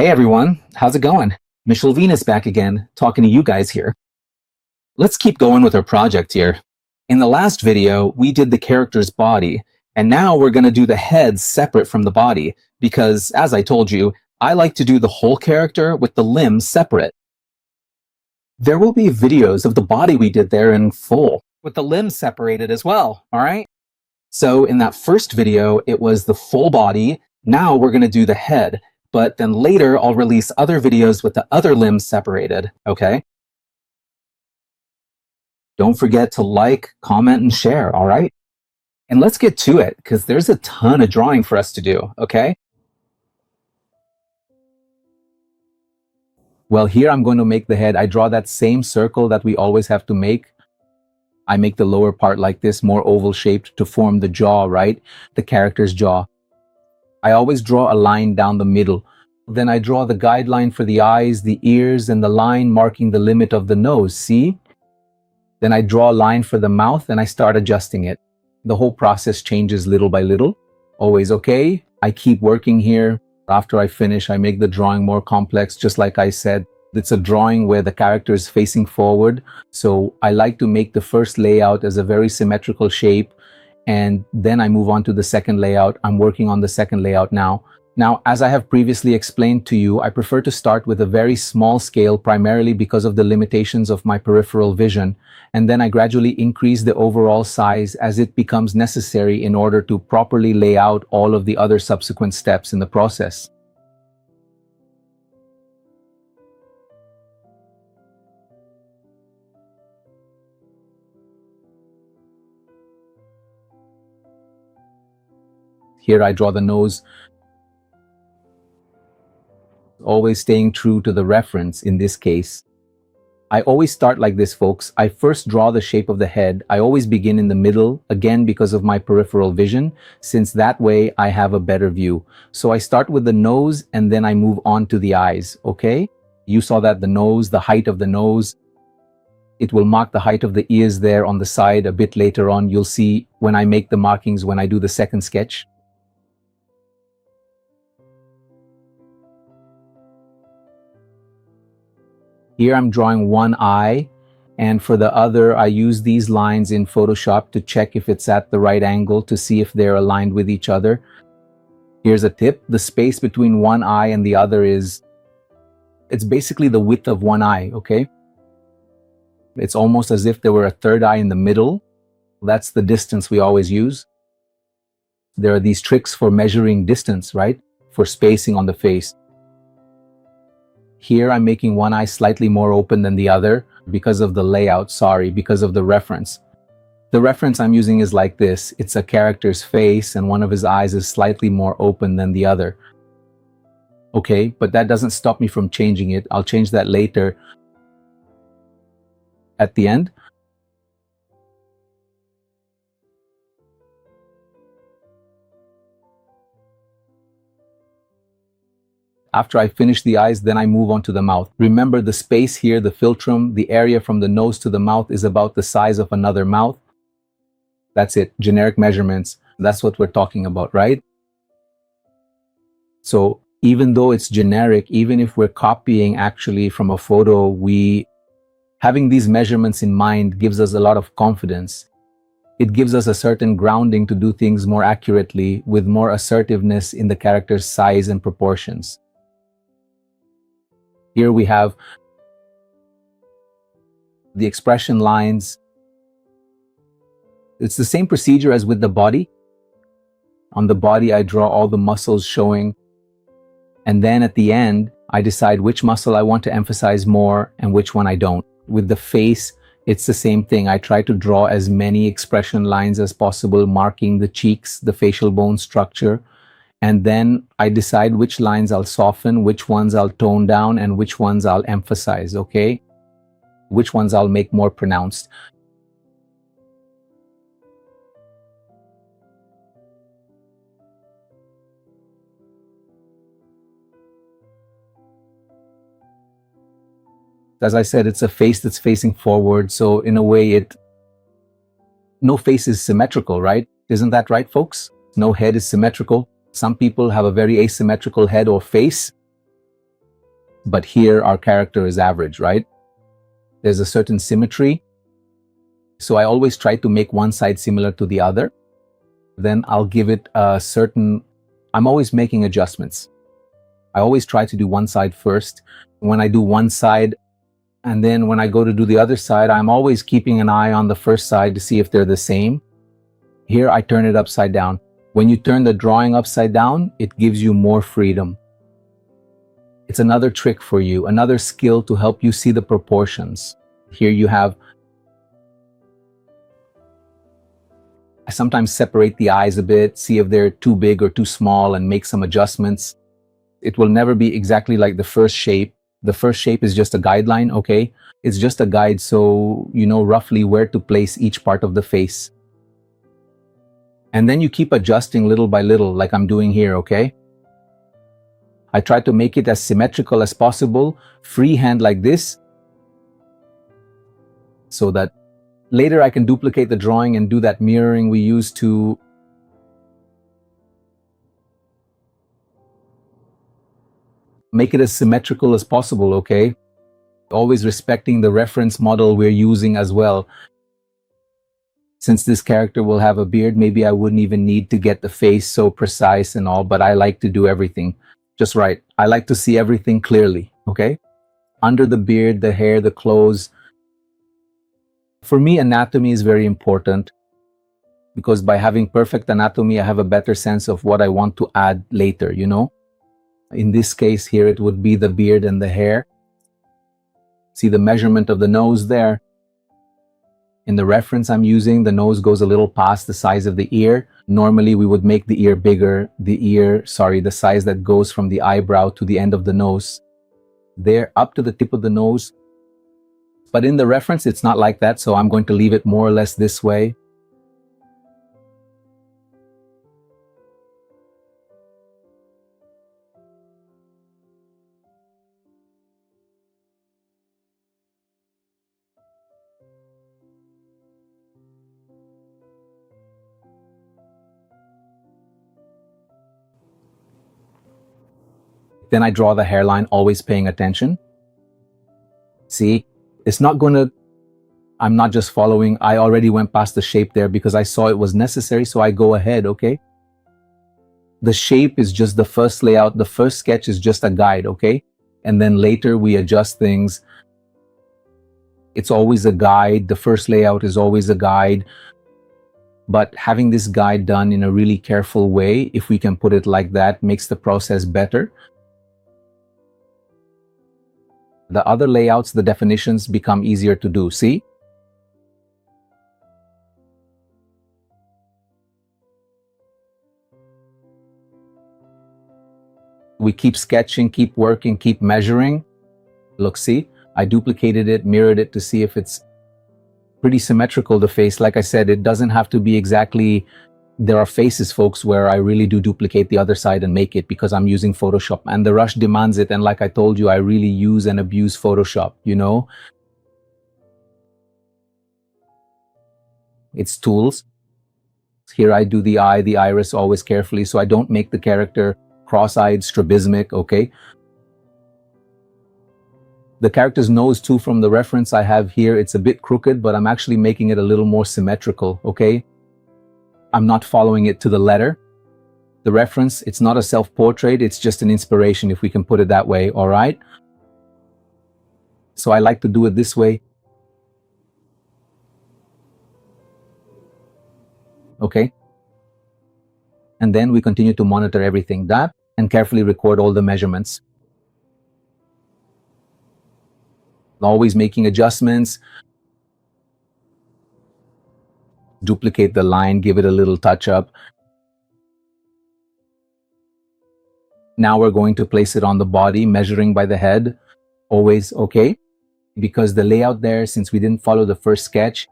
Hey everyone, how's it going? Michelle Venus back again, talking to you guys here. Let's keep going with our project here. In the last video, we did the character's body, and now we're going to do the head separate from the body, because as I told you, I like to do the whole character with the limbs separate. There will be videos of the body we did there in full, with the limbs separated as well, alright? So in that first video, it was the full body. Now we're going to do the head. But then later I'll release other videos with the other limbs separated, okay? Don't forget to like, comment, and share, all right? And let's get to it, because there's a ton of drawing for us to do, okay? Well, here I'm going to make the head. I draw that same circle that we always have to make. I make the lower part like this, more oval shaped to form the jaw, right? The character's jaw. I always draw a line down the middle. Then I draw the guideline for the eyes, the ears, and the line marking the limit of the nose, see? Then I draw a line for the mouth and I start adjusting it. The whole process changes little by little. Always okay. I keep working here. After I finish, I make the drawing more complex, just like I said. It's a drawing where the character is facing forward. So I like to make the first layout as a very symmetrical shape. And then I move on to the second layout. I'm working on the second layout now. Now, as I have previously explained to you, I prefer to start with a very small scale, primarily because of the limitations of my peripheral vision. And then I gradually increase the overall size as it becomes necessary in order to properly lay out all of the other subsequent steps in the process. Here I draw the nose, always staying true to the reference in this case. I always start like this, folks. I first draw the shape of the head. I always begin in the middle, again because of my peripheral vision, since that way I have a better view. So I start with the nose and then I move on to the eyes, okay? You saw that the nose, the height of the nose. It will mark the height of the ears there on the side a bit later on. You'll see when I make the markings when I do the second sketch. Here I'm drawing one eye, and for the other, I use these lines in Photoshop to check if it's at the right angle to see if they're aligned with each other. Here's a tip. The space between one eye and the other it's basically the width of one eye, okay? It's almost as if there were a third eye in the middle. That's the distance we always use. There are these tricks for measuring distance, right? For spacing on the face. Here I'm making one eye slightly more open than the other because of the layout, because of the reference. The reference I'm using is like this. It's a character's face and one of his eyes is slightly more open than the other. Okay, but that doesn't stop me from changing it. I'll change that later at the end. After I finish the eyes, then I move on to the mouth. Remember the space here, the philtrum, the area from the nose to the mouth is about the size of another mouth. That's it, generic measurements. That's what we're talking about, right? So even though it's generic, even if we're copying actually from a photo, having these measurements in mind gives us a lot of confidence. It gives us a certain grounding to do things more accurately with more assertiveness in the character's size and proportions. Here we have the expression lines. It's the same procedure as with the body. On the body, I draw all the muscles showing. And then at the end, I decide which muscle I want to emphasize more and which one I don't. With the face, it's the same thing. I try to draw as many expression lines as possible, marking the cheeks, the facial bone structure. And then I decide which lines I'll soften, which ones I'll tone down, and which ones I'll emphasize, okay? Which ones I'll make more pronounced. As I said, it's a face that's facing forward, so in a way no face is symmetrical, right? Isn't that right, folks? No head is symmetrical. Some people have a very asymmetrical head or face. but here our character is average, right? There's a certain symmetry. So I always try to make one side similar to the other. Then I'll give it a certain, I'm always making adjustments. I always try to do one side first. When I do one side, and then when I go to do the other side, I'm always keeping an eye on the first side to see if they're the same. Here I turn it upside down. When you turn the drawing upside down, it gives you more freedom. It's another trick for you, another skill to help you see the proportions. Here you have, I sometimes separate the eyes a bit, see if they're too big or too small, and make some adjustments. It will never be exactly like the first shape. The first shape is just a guideline, okay? It's just a guide, so you know roughly where to place each part of the face. And then you keep adjusting little by little, like I'm doing here, okay? I try to make it as symmetrical as possible, freehand like this, so that later I can duplicate the drawing and do that mirroring we used to make it as symmetrical as possible, okay? Always respecting the reference model we're using as well. Since this character will have a beard, maybe I wouldn't even need to get the face so precise and all, but I like to do everything just right. I like to see everything clearly, okay? Under the beard, the hair, the clothes. For me, anatomy is very important because by having perfect anatomy, I have a better sense of what I want to add later, you know? In this case here, it would be the beard and the hair. See the measurement of the nose there. In the reference I'm using, the nose goes a little past the size of the ear. Normally we would make the ear bigger, the size that goes from the eyebrow to the end of the nose. There, up to the tip of the nose. But in the reference, it's not like that, so I'm going to leave it more or less this way. Then I draw the hairline, always paying attention. See, it's not going to, I'm not just following, I already went past the shape there because I saw it was necessary, so I go ahead, okay? The shape is just the first layout, the first sketch is just a guide, okay? And then later we adjust things. It's always a guide, the first layout is always a guide. But having this guide done in a really careful way, if we can put it like that, makes the process better. The other layouts, the definitions become easier to do, see? We keep sketching, keep working, keep measuring. Look, see? I duplicated it, mirrored it to see if it's pretty symmetrical, the face. Like I said, it doesn't have to be exactly, there are faces, folks, where I really do duplicate the other side and make it because I'm using Photoshop and the rush demands it. And like I told you, I really use and abuse Photoshop, you know? It's tools. Here I do the eye, the iris always carefully so I don't make the character cross-eyed, strabismic, okay? The character's nose too, from the reference I have here, it's a bit crooked, but I'm actually making it a little more symmetrical, okay? I'm not following it to the letter. The reference, it's not a self-portrait, it's just an inspiration, if we can put it that way, all right? So I like to do it this way. Okay? And then we continue to monitor everything, that, and carefully record all the measurements. Always making adjustments. Duplicate the line, give it a little touch up. Now we're going to place it on the body, measuring by the head. Always, okay? Because the layout there, since we didn't follow the first sketch,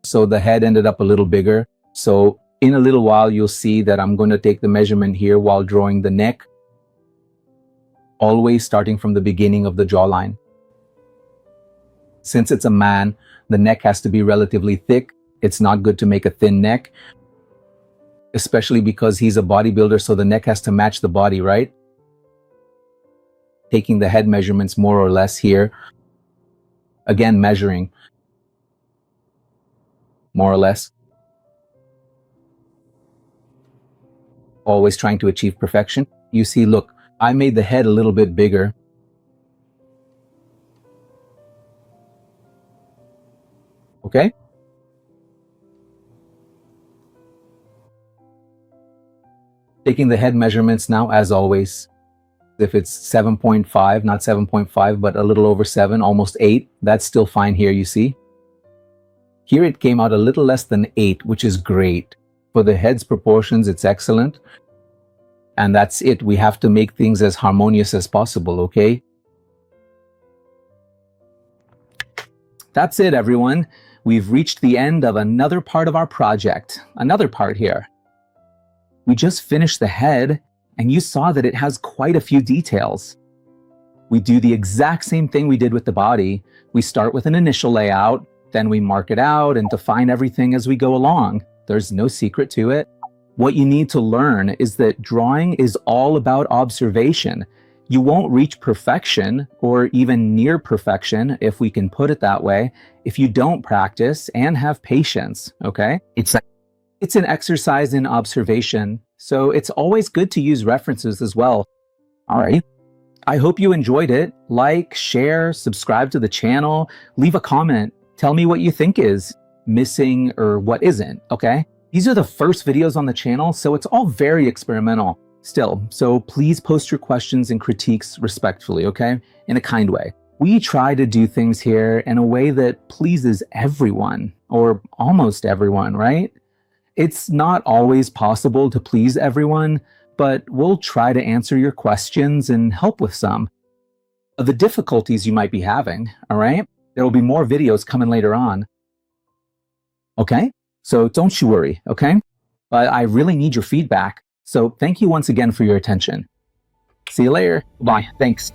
so the head ended up a little bigger. So in a little while, you'll see that I'm going to take the measurement here while drawing the neck, always starting from the beginning of the jawline. Since it's a man, the neck has to be relatively thick. It's not good to make a thin neck. especially because he's a bodybuilder, so the neck has to match the body, right? Taking the head measurements more or less here. Again, measuring more or less. Always trying to achieve perfection. You see, look, I made the head a little bit bigger. Okay? Taking the head measurements now, as always. If it's 7.5, not 7.5, but a little over 7, almost 8, that's still fine here, you see. Here it came out a little less than 8, which is great. For the head's proportions, it's excellent. And that's it. We have to make things as harmonious as possible, okay? That's it, everyone. We've reached the end of another part of our project. Another part here. We just finished the head, and you saw that it has quite a few details. We do the exact same thing we did with the body. We start with an initial layout, then we mark it out and define everything as we go along. There's no secret to it. What you need to learn is that drawing is all about observation. You won't reach perfection or even near perfection, if we can put it that way, if you don't practice and have patience, okay? It's an exercise in observation, so it's always good to use references as well. All right. I hope you enjoyed it. Like, share, subscribe to the channel, leave a comment. Tell me what you think is missing or what isn't, okay? These are the first videos on the channel, so it's all very experimental still. So please post your questions and critiques respectfully, okay? In a kind way. We try to do things here in a way that pleases everyone, or almost everyone, right? It's not always possible to please everyone, but we'll try to answer your questions and help with some of the difficulties you might be having, all right? There will be more videos coming later on. Okay? So don't you worry, okay? But I really need your feedback. So thank you once again for your attention. See you later. Bye. Thanks.